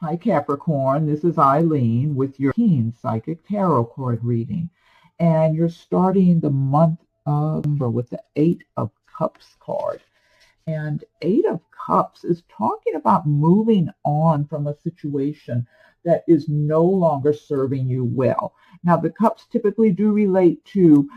Hi Capricorn, this is Eileen with your Teen Psychic Tarot card reading. And you're starting the month of November with the Eight of Cups card. And Eight of Cups is talking about moving on from a situation that is no longer serving you well. Now, the cups typically do relate to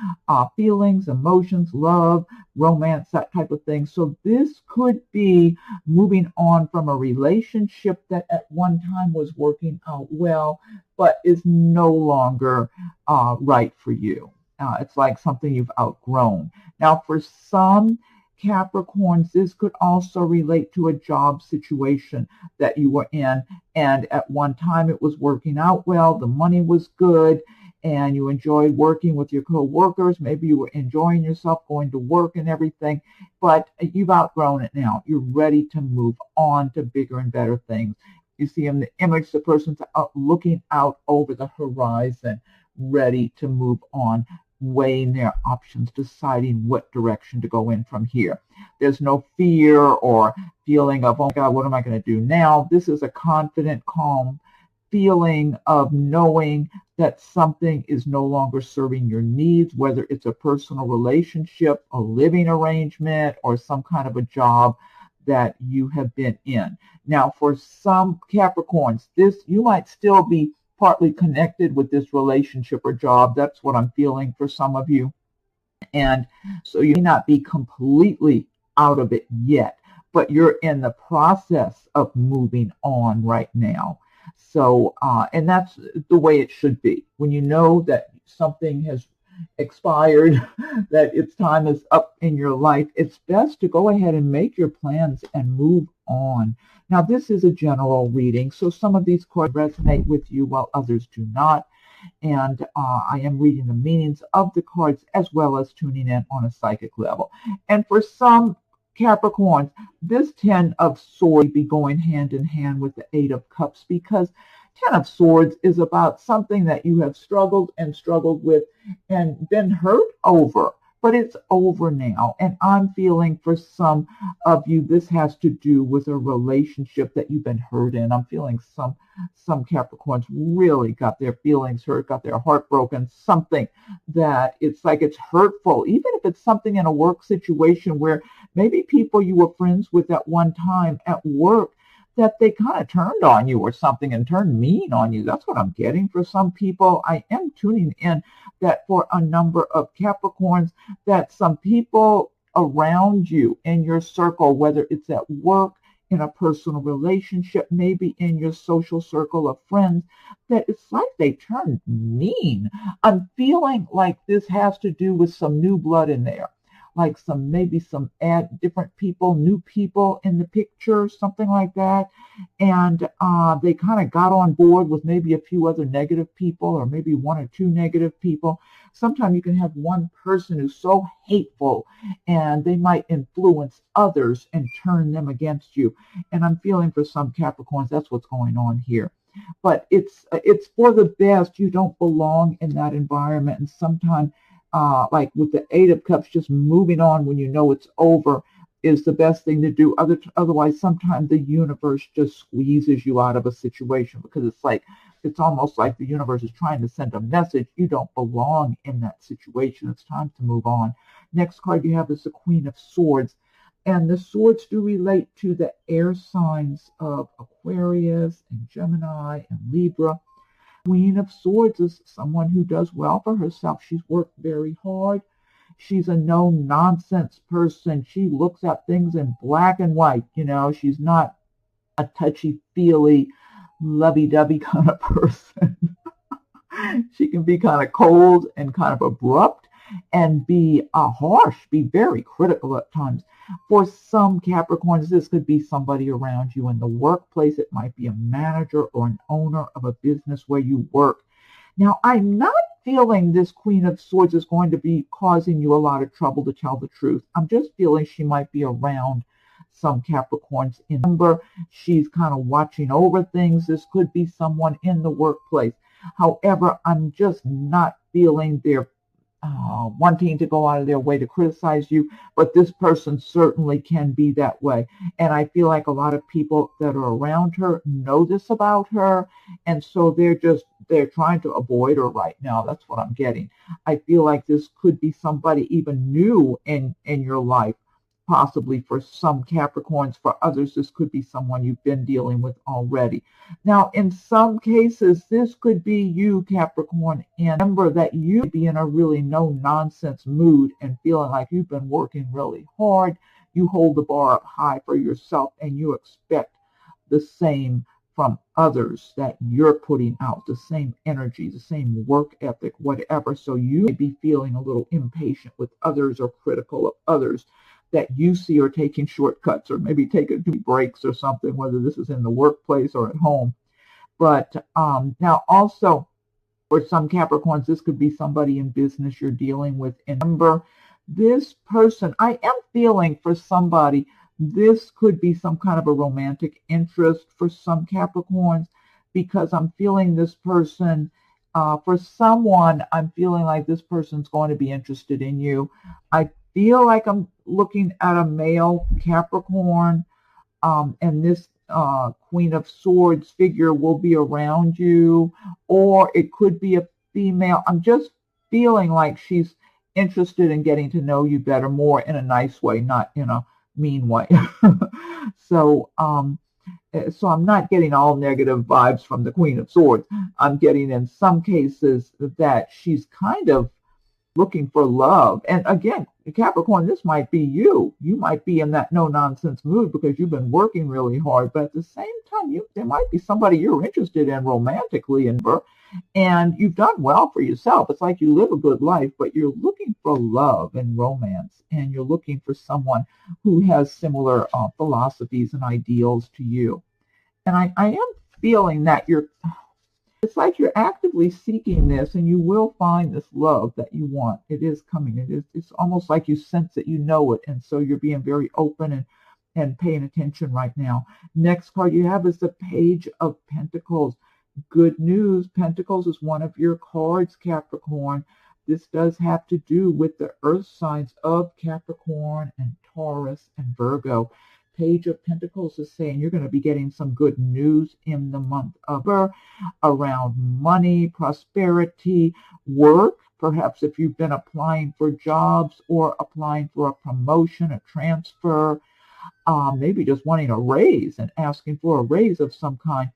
feelings, emotions, love, romance, that type of thing. So this could be moving on from a relationship that at one time was working out well, but is no longer right for you. It's like something you've outgrown. Now, for some Capricorns, this could also relate to a job situation that you were in, and at one time it was working out well, the money was good, and you enjoyed working with your co-workers. Maybe you were enjoying yourself going to work and everything, but you've outgrown it now. You're ready to move on to bigger and better things. You see in the image, the person's looking out over the horizon, ready to move on, weighing their options, deciding what direction to go in from here. There's no fear or feeling of, oh my God, what am I going to do now? This is a confident, calm feeling of knowing that something is no longer serving your needs, whether it's a personal relationship, a living arrangement, or some kind of a job that you have been in. Now, for some Capricorns, you might still be partly connected with this relationship or job. That's what I'm feeling for some of you. And so you may not be completely out of it yet, but you're in the process of moving on right now. So, and that's the way it should be. When you know that something has expired, that its time is up in your life, it's best to go ahead and make your plans and move on. Now, this is a general reading, so some of these cards resonate with you while others do not. And I am reading the meanings of the cards as well as tuning in on a psychic level. And for some Capricorns, this 10 of Swords be going hand in hand with the 8 of Cups, because 10 of Swords is about something that you have struggled with and been hurt over, but it's over now. And I'm feeling for some of you, this has to do with a relationship that you've been hurt in. I'm feeling some Capricorns really got their feelings hurt, got their heart broken, something that it's like it's hurtful, even if it's something in a work situation where maybe people you were friends with at one time at work, that they kind of turned on you or something and turned mean on you. That's what I'm getting for some people. I am tuning in that for a number of Capricorns, that some people around you in your circle, whether it's at work, in a personal relationship, maybe in your social circle of friends, that it's like they turned mean. I'm feeling like this has to do with some new blood in there. Like maybe some different people, new people in the picture, something like that. And they kind of got on board with maybe a few other negative people, or maybe one or two negative people. Sometimes you can have one person who's so hateful and they might influence others and turn them against you. And I'm feeling for some Capricorns, that's what's going on here. But it's for the best. You don't belong in that environment. And sometimes like with the 8 of Cups, just moving on when you know it's over is the best thing to do. Otherwise, sometimes the universe just squeezes you out of a situation, because it's almost like the universe is trying to send a message. You don't belong in that situation. It's time to move on. Next card you have is the Queen of Swords. And the swords do relate to the air signs of Aquarius and Gemini and Libra. Queen of Swords is someone who does well for herself. She's worked very hard. She's a no-nonsense person. She looks at things in black and white. You know, she's not a touchy-feely, lovey-dovey kind of person. She can be kind of cold and kind of abrupt and be harsh, be very critical at times. For some Capricorns, this could be somebody around you in the workplace. It might be a manager or an owner of a business where you work. Now, I'm not feeling this Queen of Swords is going to be causing you a lot of trouble, to tell the truth. I'm just feeling she might be around some Capricorns in number. She's kind of watching over things. This could be someone in the workplace. However, I'm just not feeling wanting to go out of their way to criticize you, but this person certainly can be that way. And I feel like a lot of people that are around her know this about her, and so they're trying to avoid her right now. That's what I'm getting. I feel like this could be somebody even new in your life. Possibly for some Capricorns, for others, this could be someone you've been dealing with already. Now, in some cases, this could be you, Capricorn, and remember that you be in a really no-nonsense mood and feeling like you've been working really hard. You hold the bar up high for yourself, and you expect the same from others that you're putting out, the same energy, the same work ethic, whatever. So you may be feeling a little impatient with others or critical of others that you see are taking shortcuts or maybe taking breaks or something, whether this is in the workplace or at home. But now also, for some Capricorns, this could be somebody in business you're dealing with. And remember, this person, I am feeling for somebody, this could be some kind of a romantic interest for some Capricorns, because I'm feeling this person, for someone, I'm feeling like this person's going to be interested in you. I feel like I'm looking at a male Capricorn, and this Queen of Swords figure will be around you, or it could be a female. I'm just feeling like she's interested in getting to know you better, more in a nice way, not in a mean way. So I'm not getting all negative vibes from the Queen of Swords. I'm getting, in some cases, that she's kind of looking for love. And again, Capricorn, this might be you. You might be in that no-nonsense mood because you've been working really hard, but at the same time, there might be somebody you're interested in romantically, and you've done well for yourself. It's like you live a good life, but you're looking for love and romance, and you're looking for someone who has similar philosophies and ideals to you. And I am feeling that it's like you're actively seeking this, and you will find this love that you want. It is coming. It's almost like you sense it, you know it, and so you're being very open and paying attention right now. Next card you have is the Page of Pentacles. Good news. Pentacles is one of your cards, Capricorn. This does have to do with the earth signs of Capricorn and Taurus and Virgo. Page of Pentacles is saying you're going to be getting some good news in the month of around money, prosperity, work. Perhaps if you've been applying for jobs or applying for a promotion, a transfer, maybe just wanting a raise and asking for a raise of some kind.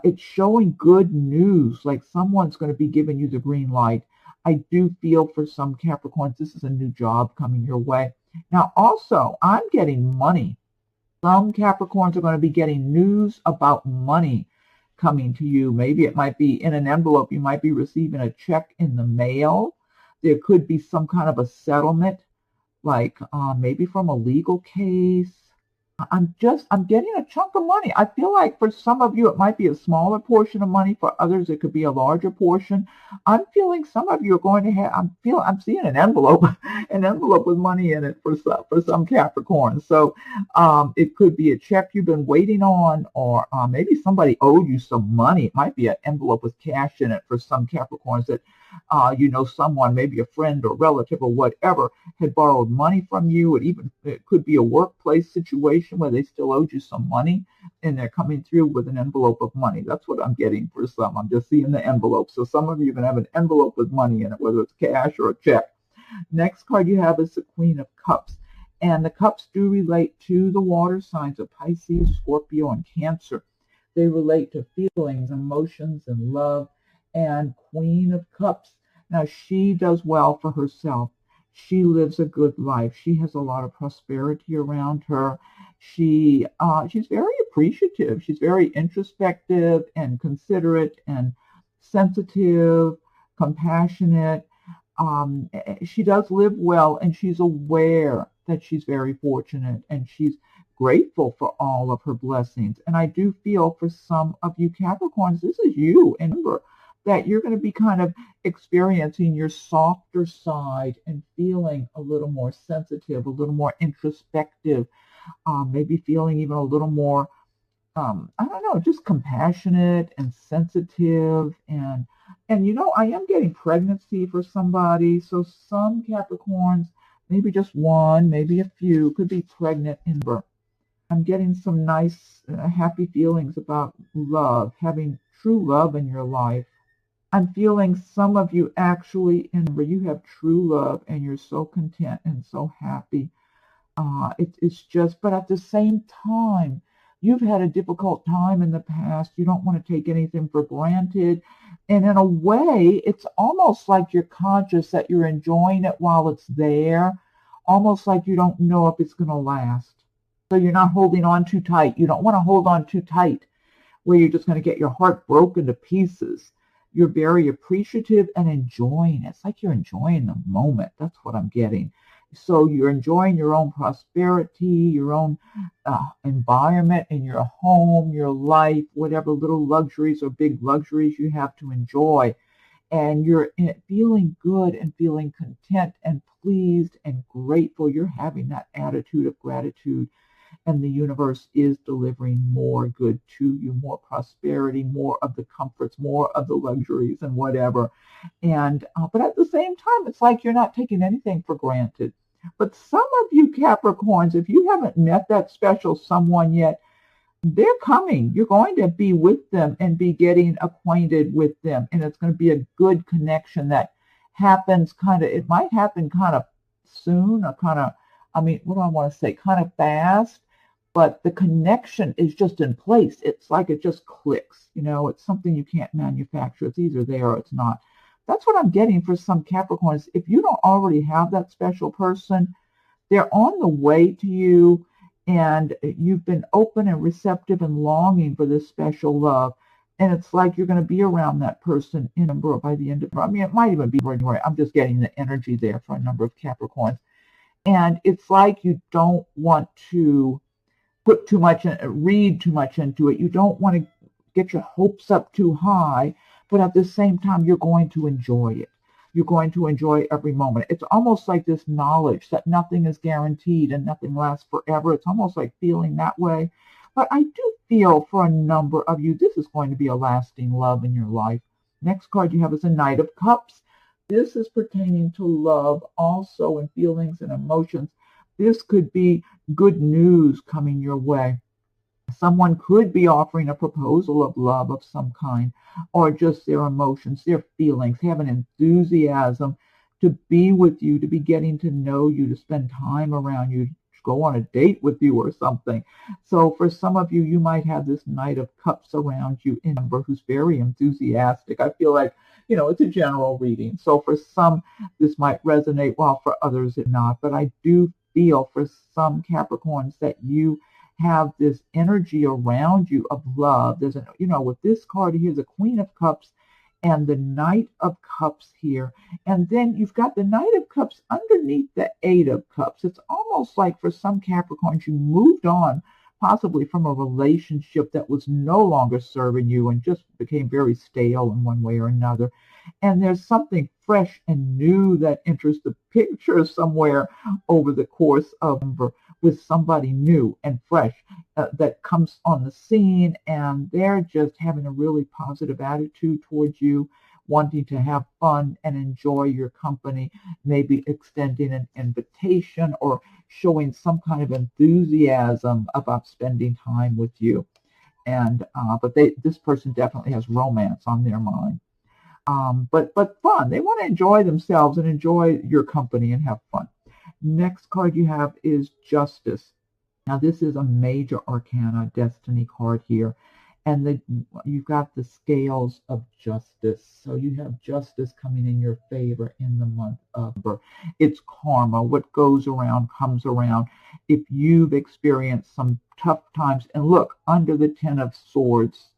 It's showing good news, like someone's going to be giving you the green light. I do feel for some Capricorns, this is a new job coming your way. Now, also, I'm getting money. Some Capricorns are going to be getting news about money coming to you. Maybe it might be in an envelope. You might be receiving a check in the mail. There could be some kind of a settlement, like maybe from a legal case. I'm getting a chunk of money. I feel like for some of you, it might be a smaller portion of money. For others, it could be a larger portion. I'm feeling some of you are going to have, I'm seeing an envelope with money in it for some Capricorns. So it could be a check you've been waiting on, or maybe somebody owed you some money. It might be an envelope with cash in it for some Capricorns that, someone, maybe a friend or relative or whatever, had borrowed money from you. It could be a workplace situation where they still owed you some money, and they're coming through with an envelope of money. That's what I'm getting for some. I'm just seeing the envelope. So some of you are going to have an envelope with money in it, whether it's cash or a check. Next card you have is the Queen of Cups. And the cups do relate to the water signs of Pisces, Scorpio, and Cancer. They relate to feelings, emotions, and love. And Queen of Cups, now she does well for herself. She lives a good life. She has a lot of prosperity around her. She's very appreciative. She's very introspective and considerate and sensitive, compassionate. She does live well, and she's aware that she's very fortunate, and she's grateful for all of her blessings. And I do feel for some of you Capricorns, this is you. And remember that you're going to be kind of experiencing your softer side and feeling a little more sensitive, a little more introspective, maybe feeling even a little more, I don't know, just compassionate and sensitive and And I am getting pregnancy for somebody. So some Capricorns, maybe just one, maybe a few, could be pregnant in birth. I'm getting some nice, happy feelings about love, having true love in your life. I'm feeling some of you actually, where you have true love and you're so content and so happy. It's just, but at the same time, you've had a difficult time in the past. You don't want to take anything for granted. And in a way, it's almost like you're conscious that you're enjoying it while it's there, almost like you don't know if it's going to last. So you're not holding on too tight. You don't want to hold on too tight where you're just going to get your heart broken to pieces. You're very appreciative and enjoying it. It's like you're enjoying the moment. That's what I'm getting. So you're enjoying your own prosperity, your own environment in your home, your life, whatever little luxuries or big luxuries you have to enjoy. And you're feeling good and feeling content and pleased and grateful. You're having that attitude of gratitude. And the universe is delivering more good to you, more prosperity, more of the comforts, more of the luxuries and whatever. And but at the same time, it's like you're not taking anything for granted. But some of you Capricorns, if you haven't met that special someone yet, they're coming. You're going to be with them and be getting acquainted with them. And it's going to be a good connection that happens it might happen kind of soon or what do I want to say? Kind of fast, but the connection is just in place. It's like it just clicks. It's something you can't manufacture. It's either there or it's not. That's what I'm getting for some Capricorns. If you don't already have that special person, they're on the way to you, and you've been open and receptive and longing for this special love. And it's like you're going to be around that person by the end of, it might even be January. I'm just getting the energy there for a number of Capricorns. And it's like you don't want to put too much read too much into it. You don't want to get your hopes up too high, but at the same time, you're going to enjoy it. You're going to enjoy every moment. It's almost like this knowledge that nothing is guaranteed and nothing lasts forever. It's almost like feeling that way. But I do feel for a number of you, this is going to be a lasting love in your life. Next card you have is a Knight of Cups. This is pertaining to love also, and feelings and emotions. This could be good news coming your way. Someone could be offering a proposal of love of some kind, or just their emotions, their feelings, have an enthusiasm to be with you, to be getting to know you, to spend time around you, to go on a date with you or something. So for some of you, you might have this Knight of Cups around you in number who's very enthusiastic. I feel like, it's a general reading. So for some, this might resonate, while for others it not. But I do feel for some Capricorns that you have this energy around you of love. There's with this card here's a Queen of Cups and the Knight of Cups here. And then you've got the Knight of Cups underneath the Eight of Cups. It's almost like for some Capricorns, you moved on possibly from a relationship that was no longer serving you and just became very stale in one way or another. And there's something fresh and new that enters the picture somewhere over the course of with somebody new and fresh that comes on the scene, and they're just having a really positive attitude towards you, wanting to have fun and enjoy your company, maybe extending an invitation or showing some kind of enthusiasm about spending time with you. And but this person definitely has romance on their mind. But fun. They want to enjoy themselves and enjoy your company and have fun. Next card you have is Justice. Now this is a major arcana destiny card here. And you've got the scales of justice. So you have justice coming in your favor in the month of birth. It's karma. What goes around comes around. If you've experienced some tough times, and look, under the Ten of Swords,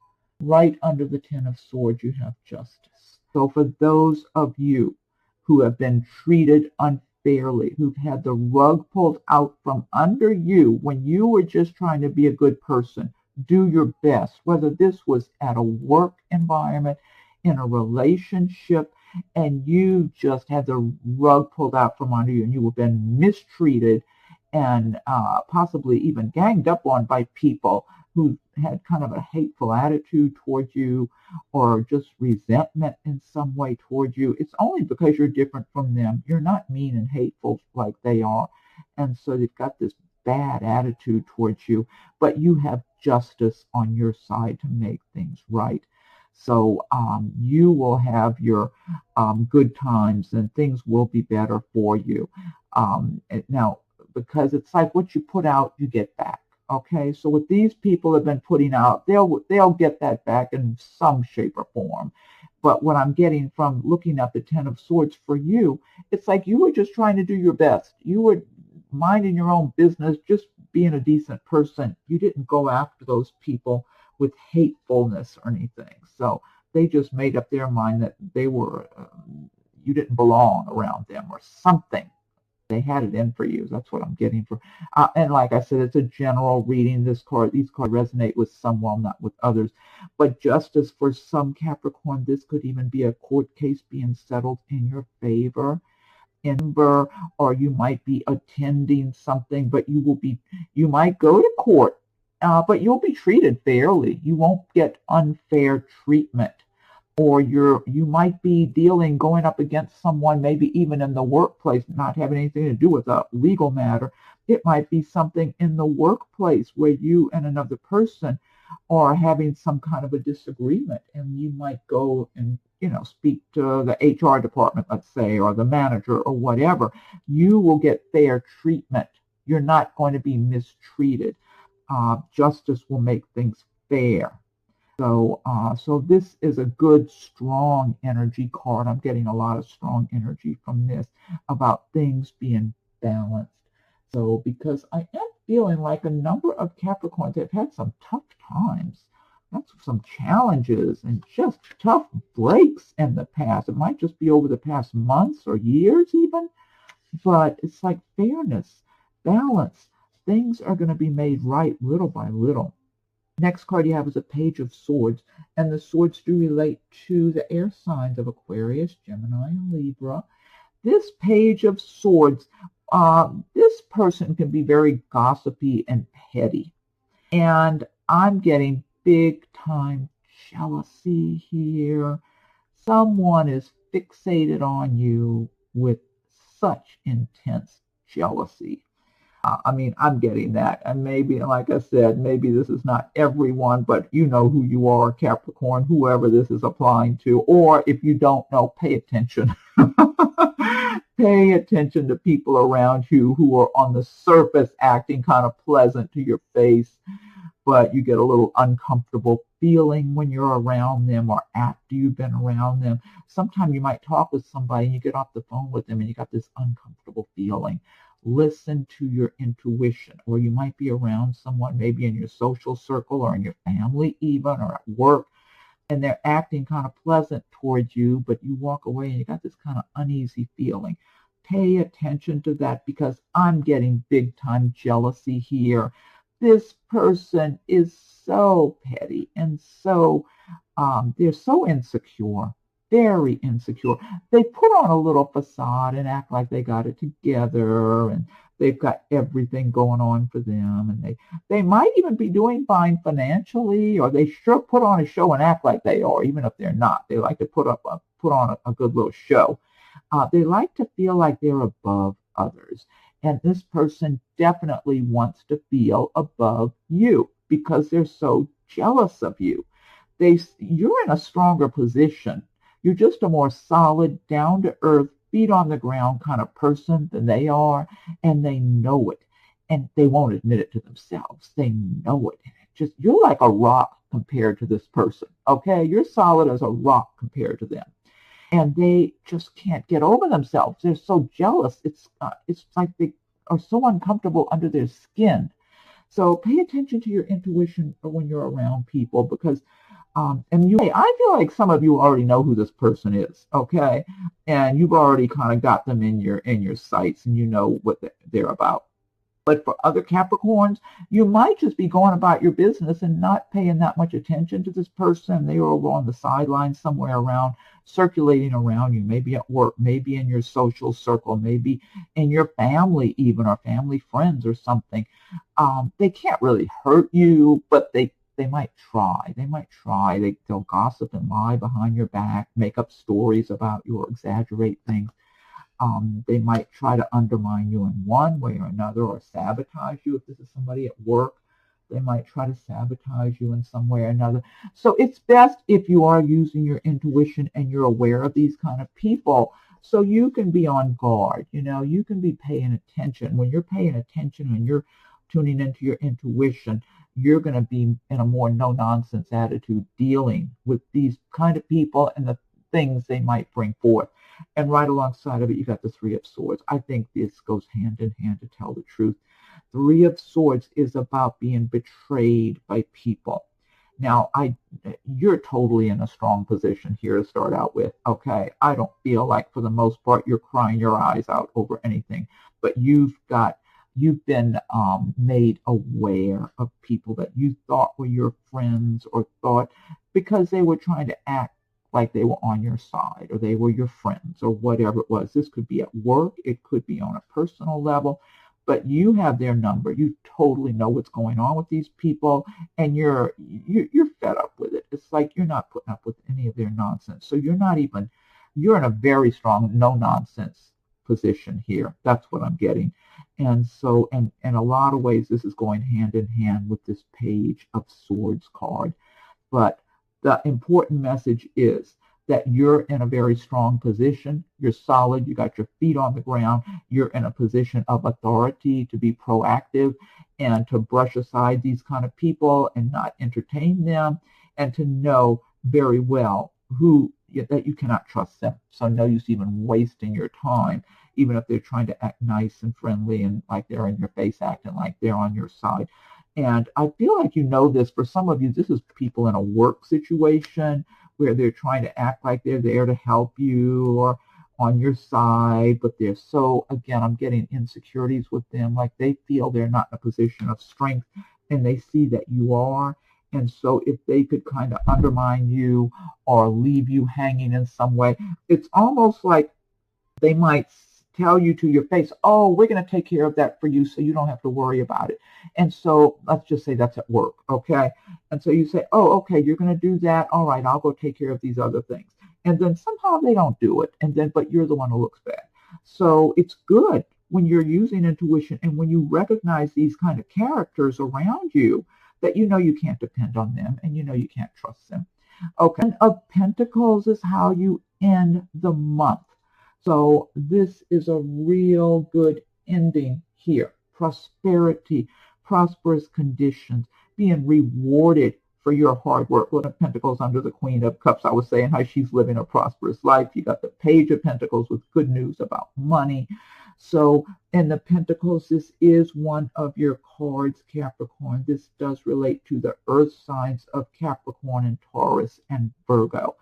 right under the Ten of Swords, you have justice. So for those of you who have been treated unfairly, who've had the rug pulled out from under you when you were just trying to be a good person, do your best, whether this was at a work environment, in a relationship, and you just had the rug pulled out from under you and you have been mistreated and possibly even ganged up on by people who had kind of a hateful attitude towards you or just resentment in some way towards you, it's only because you're different from them. You're not mean and hateful like they are. And so they've got this bad attitude towards you, but you have justice on your side to make things right. So you will have your good times and things will be better for you. Now, because it's like what you put out, you get back. Okay, so what these people have been putting out, they'll get that back in some shape or form. But what I'm getting from looking at the Ten of Swords for you, it's like you were just trying to do your best. You were minding your own business, just being a decent person. You didn't go after those people with hatefulness or anything. So they just made up their mind that they were, you didn't belong around them or something. They had it in for you. That's what I'm getting for. And like I said, it's a general reading. These cards resonate with some, while not with others. But justice for some Capricorn, this could even be a court case being settled in your favor. Or you might be attending something, but you might go to court, but you'll be treated fairly. You won't get unfair treatment. Or you might be going up against someone, maybe even in the workplace, not having anything to do with a legal matter. It might be something in the workplace where you and another person are having some kind of a disagreement, and you might go and speak to the HR department, let's say, or the manager or whatever. You will get fair treatment. You're not going to be mistreated. Justice will make things fair. So this is a good, strong energy card. I'm getting a lot of strong energy from this about things being balanced. So because I am feeling like a number of Capricorns have had some tough times. That's some challenges and just tough breaks in the past. It might just be over the past months or years even, but it's like fairness, balance. Things are going to be made right little by little. Next card you have is a Page of Swords, and the swords do relate to the air signs of Aquarius, Gemini, and Libra. This Page of Swords, this person can be very gossipy and petty, and I'm getting big time jealousy here. Someone is fixated on you with such intense jealousy. I'm getting that. And maybe, like I said, maybe this is not everyone, but you know who you are, Capricorn, whoever this is applying to. Or if you don't know, pay attention. Pay attention to people around you who are on the surface acting kind of pleasant to your face, but you get a little uncomfortable feeling when you're around them or after you've been around them. Sometimes you might talk with somebody and you get off the phone with them and you got this uncomfortable feeling. Listen to your intuition. Or you might be around someone, maybe in your social circle or in your family even, or at work, and they're acting kind of pleasant towards you, but you walk away and you got this kind of uneasy feeling. Pay attention to that, because I'm getting big time jealousy here. This person is so petty and so they're so insecure. Very insecure. They put on a little facade and act like they got it together and they've got everything going on for them, and they might even be doing fine financially, or they sure put on a show and act like they are, even if they're not. They like to put on a good little show. They like to feel like they're above others, and this person definitely wants to feel above you because they're so jealous of you. You're in a stronger position. You're just a more solid, down-to-earth, feet on the ground kind of person than they are, and they know it. And they won't admit it to themselves. They know it. You're like a rock compared to this person, okay? You're solid as a rock compared to them. And they just can't get over themselves. They're so jealous. It's like they are so uncomfortable under their skin. So pay attention to your intuition when you're around people, because I feel like some of you already know who this person is, okay? And you've already kind of got them in your sights, and you know what they're about. But for other Capricorns, you might just be going about your business and not paying that much attention to this person. They're over on the sidelines somewhere around, circulating around you, maybe at work, maybe in your social circle, maybe in your family even, or family friends or something. They can't really hurt you, but they they might try. They'll gossip and lie behind your back, make up stories about you or exaggerate things. They might try to undermine you in one way or another, or sabotage you. If this is somebody at work, they might try to sabotage you in some way or another. So it's best if you are using your intuition and you're aware of these kind of people, so you can be on guard. You can be paying attention. When you're paying attention and you're tuning into your intuition, you're going to be in a more no-nonsense attitude dealing with these kind of people and the things they might bring forth. And right alongside of it, you got the Three of Swords. I think this goes hand in hand, to tell the truth. Three of Swords is about being betrayed by people. Now, you're totally in a strong position here to start out with. Okay, I don't feel like for the most part you're crying your eyes out over anything, but you've been made aware of people that you thought were your friends, or thought because they were trying to act like they were on your side, or they were your friends, or whatever it was. This could be at work, it could be on a personal level, but you have their number. You totally know what's going on with these people, and you're fed up with it. It's like you're not putting up with any of their nonsense. So you're in a very strong no nonsense position here. That's what I'm getting. And so, and in a lot of ways, this is going hand in hand with this Page of Swords card. But the important message is that you're in a very strong position. You're solid. You got your feet on the ground. You're in a position of authority to be proactive and to brush aside these kind of people and not entertain them, and to know very well that you cannot trust them. So no use even wasting your time, even if they're trying to act nice and friendly and like they're in your face, acting like they're on your side. And I feel like this, for some of you, this is people in a work situation where they're trying to act like they're there to help you or on your side, but they're I'm getting insecurities with them, like they feel they're not in a position of strength, and they see that you are. And so if they could kind of undermine you or leave you hanging in some way, it's almost like they might tell you to your face, oh, we're going to take care of that for you so you don't have to worry about it. And so let's just say that's at work, okay? And so you say, oh, okay, you're going to do that. All right, I'll go take care of these other things. And then somehow they don't do it. But you're the one who looks bad. So it's good when you're using intuition and when you recognize these kind of characters around you, that you can't depend on them and you can't trust them. Okay, Ten of Pentacles is how you end the month. So this is a real good ending here. Prosperity, prosperous conditions, being rewarded for your hard work. One of Pentacles under the Queen of Cups. I was saying how she's living a prosperous life. You got the Page of Pentacles with good news about money. So in the Pentacles, this is one of your cards, Capricorn. This does relate to the earth signs of Capricorn and Taurus and Virgo.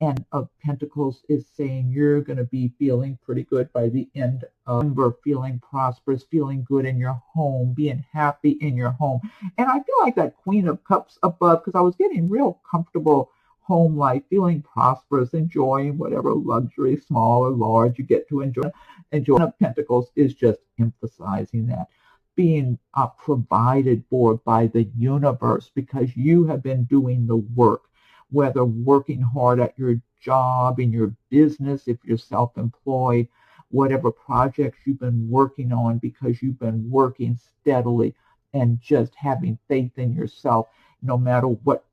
And of Pentacles is saying you're going to be feeling pretty good by the end of November, feeling prosperous, feeling good in your home, being happy in your home. And I feel like that Queen of Cups above, because I was getting real comfortable home life, feeling prosperous, enjoying whatever luxury, small or large, you get to enjoy. One of Pentacles is just emphasizing that. Being provided for by the universe because you have been doing the work, whether working hard at your job, in your business, if you're self-employed, whatever projects you've been working on because you've been working steadily and just having faith in yourself, no matter what,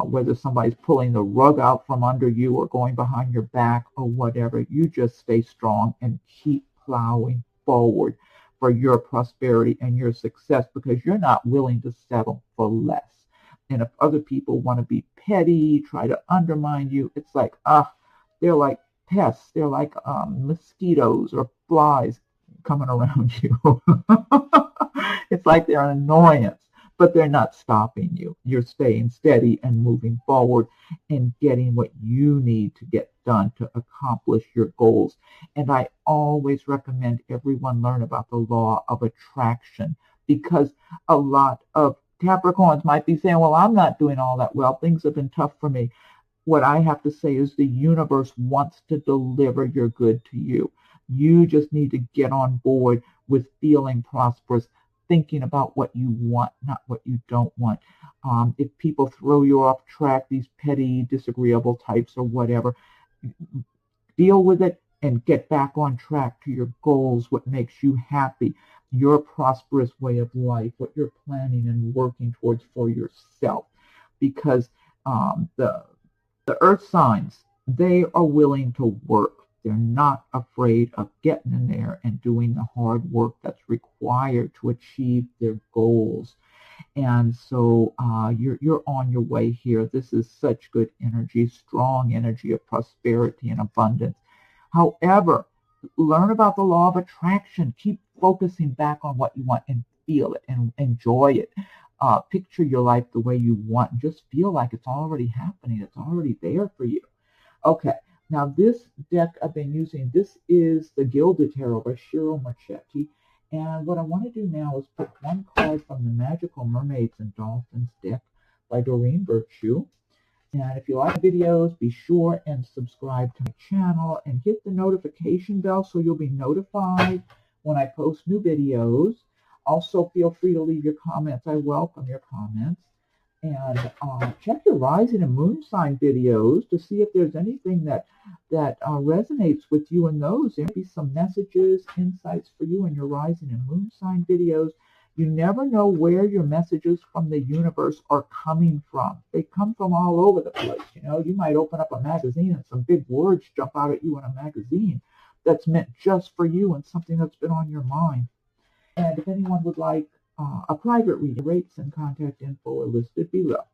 whether somebody's pulling the rug out from under you or going behind your back or whatever, you just stay strong and keep plowing forward for your prosperity and your success, because you're not willing to settle for less. And if other people want to be petty, try to undermine you, it's like, they're like pests. They're like mosquitoes or flies coming around you. It's like they're an annoyance, but they're not stopping you. You're staying steady and moving forward and getting what you need to get done to accomplish your goals. And I always recommend everyone learn about the law of attraction, because a lot of Capricorns might be saying, well, I'm not doing all that well. Things have been tough for me. What I have to say is the universe wants to deliver your good to you. You just need to get on board with feeling prosperous, thinking about what you want, not what you don't want. If people throw you off track, these petty, disagreeable types or whatever, deal with it and get back on track to your goals, what makes you happy, your prosperous way of life, what you're planning and working towards for yourself. Because the earth signs, they are willing to work. They're not afraid of getting in there and doing the hard work that's required to achieve their goals. And so you're on your way here. This is such good energy, strong energy of prosperity and abundance. However, learn about the law of attraction. Keep focusing back on what you want and feel it and enjoy it. Picture your life the way you want and just feel like it's already happening. It's already there for you. Okay, now this deck I've been using, this is the Gilded Tarot by Cheryl Marchetti. And what I want to do now is pick one card from the Magical Mermaids and Dolphins deck by Doreen Virtue. And if you like videos, be sure and subscribe to my channel and hit the notification bell so you'll be notified when I post new videos. Also, feel free to leave your comments. I welcome your comments. And check your rising and moon sign videos to see if there's anything that resonates with you in those. There may be some messages, insights for you in your rising and moon sign videos. You never know where your messages from the universe are coming from. They come from all over the place. You know, you might open up a magazine and some big words jump out at you in a magazine that's meant just for you and something that's been on your mind. And if anyone would like a private reading, rates and contact info are listed below.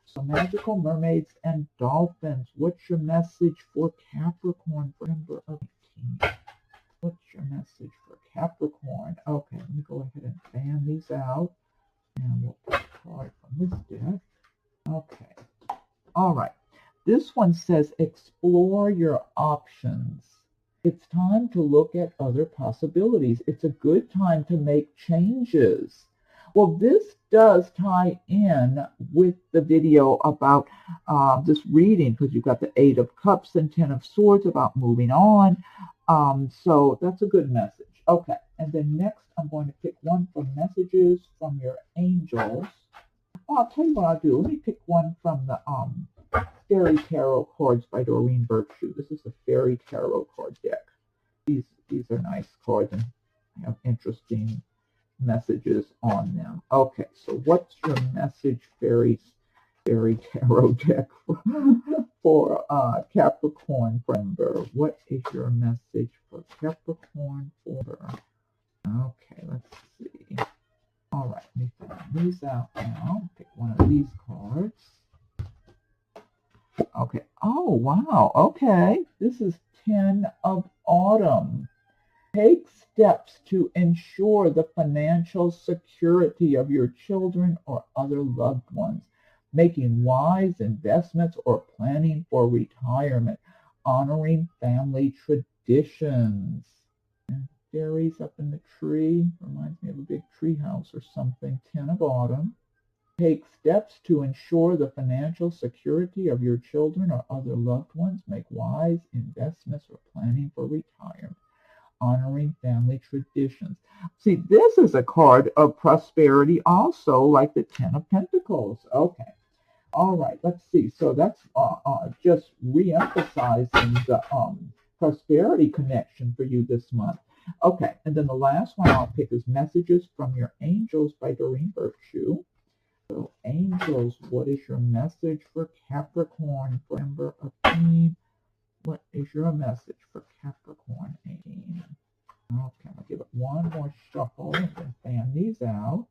So Magical Mermaids and Dolphins, what's your message for Capricorn for November of 18? What's your message for Capricorn? Okay, let me go ahead and fan these out. And we'll pick a card from this deck. Okay. All right. This one says, explore your options. It's time to look at other possibilities. It's a good time to make changes. Well, this does tie in with the video about this reading, because you've got the Eight of Cups and Ten of Swords about moving on. So that's a good message. Okay, and then next I'm going to pick one from Messages from Your Angels. Oh, I'll tell you what I'll do. Let me pick one from the Fairy Tarot cards by Doreen Virtue. This is the Fairy Tarot card deck. These are nice cards and have interesting messages on them. Okay, so what's your message, Fairy Tarot deck for Capricorn member? What is your message for Capricorn for? Okay, let's see. All right, let me find these out now. Pick one of these cards. Okay. Oh, wow. Okay. This is 10 of Autumn. Take steps to ensure the financial security of your children or other loved ones, making wise investments or planning for retirement, honoring family traditions. And fairies up in the tree. Reminds me of a big tree house or something. 10 of Autumn. Take steps to ensure the financial security of your children or other loved ones. Make wise investments or planning for retirement. Honoring family traditions. See, this is a card of prosperity also, like the Ten of Pentacles. Okay. All right, let's see. So that's just re-emphasizing the prosperity connection for you this month. Okay, and then the last one I'll pick is Messages from Your Angels by Doreen Virtue. So, angels, what is your message for Capricorn for November of 18? What is your message for Capricorn 18? Okay, I'll give it one more shuffle and then fan these out.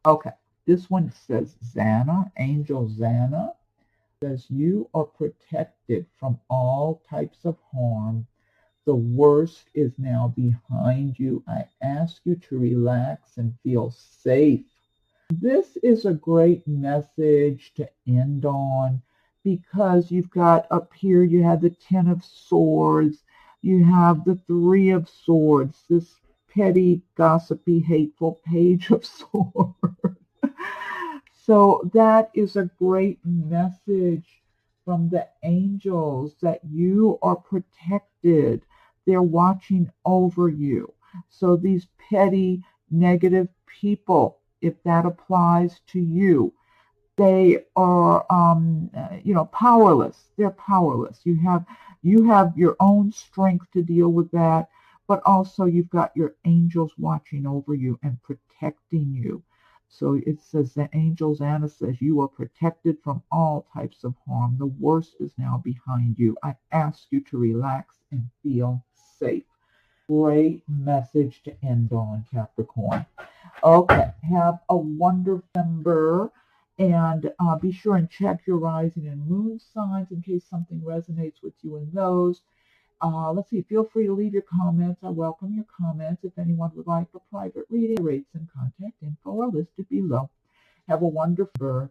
Okay, this one says Xana, Angel Xana, says you are protected from all types of harm. The worst is now behind you. I ask you to relax and feel safe. This is a great message to end on because you've got up here, you have the Ten of Swords, you have the Three of Swords, this petty, gossipy, hateful Page of Swords. So that is a great message from the angels that you are protected. they're watching over you. So these petty, negative people, if that applies to you, they are, powerless. They're powerless. You have your own strength to deal with that, but also you've got your angels watching over you and protecting you. So it says the angels, Anna says, you are protected from all types of harm. The worst is now behind you. I ask you to relax and feel safe. Great message to end on, Capricorn. Okay, have a wonderful December, and be sure and check your rising and moon signs in case something resonates with you in those. Let's see, feel free to leave your comments. I welcome your comments. If anyone would like a private reading, rates and contact info are listed below. Have a wonderful